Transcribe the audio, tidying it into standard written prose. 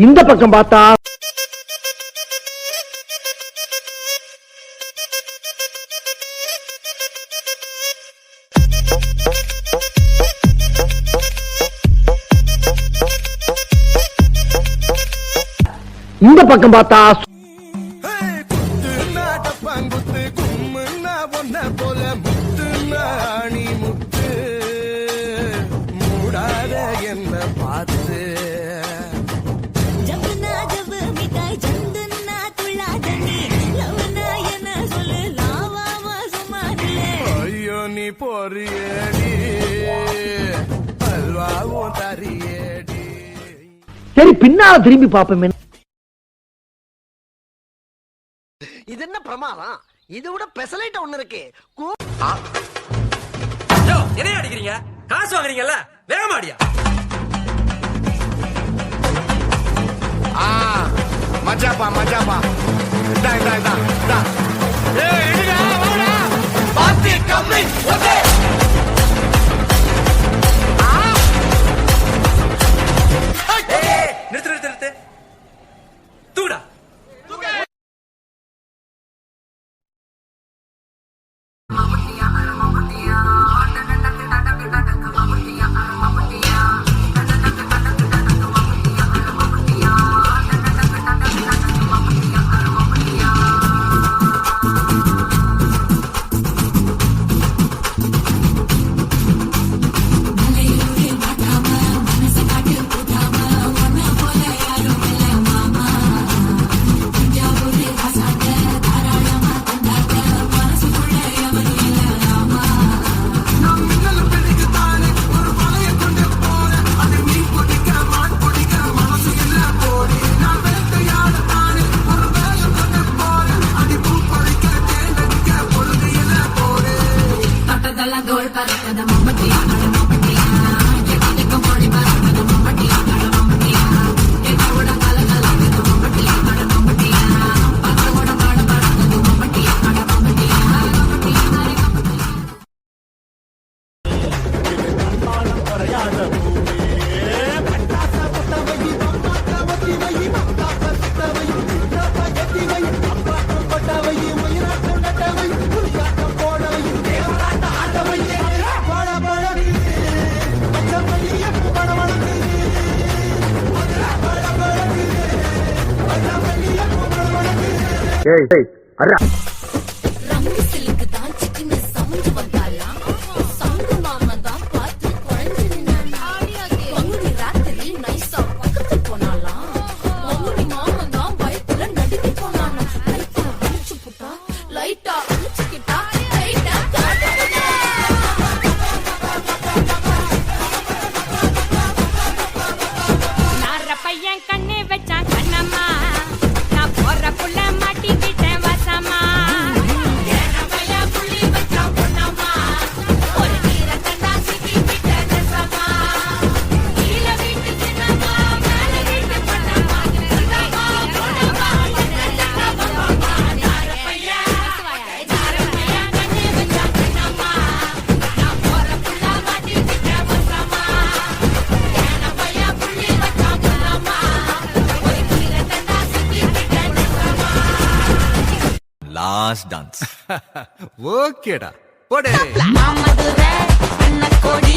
இந்த பக்கம் பார்த்தா இந்த பக்கம் பார்த்தா என்ன பார்த்து ஐயோ நீ பொறியடி அல்வாவும் தரியடி. சரி பின்னால திரும்பி பாப்போமே. இது என்ன பிரமாதம்? இது விட பெசலைட் ஒண்ணு இருக்கு. என்ன அடிக்கிறீங்க? காசு வாங்குறீங்கல்ல, வேகமாடியா? மச்சாப்பா மச்சாப்பா டா டா டா டா. ஏய் எடிடா வாடா. பாத்தி கம்மி ஓகே. நிறுத்து தூடா. ஏய் அரா லாஸ்ட் டான்ஸ். ஓகேடா போடே. மாமதுரை அண்ணா கோடி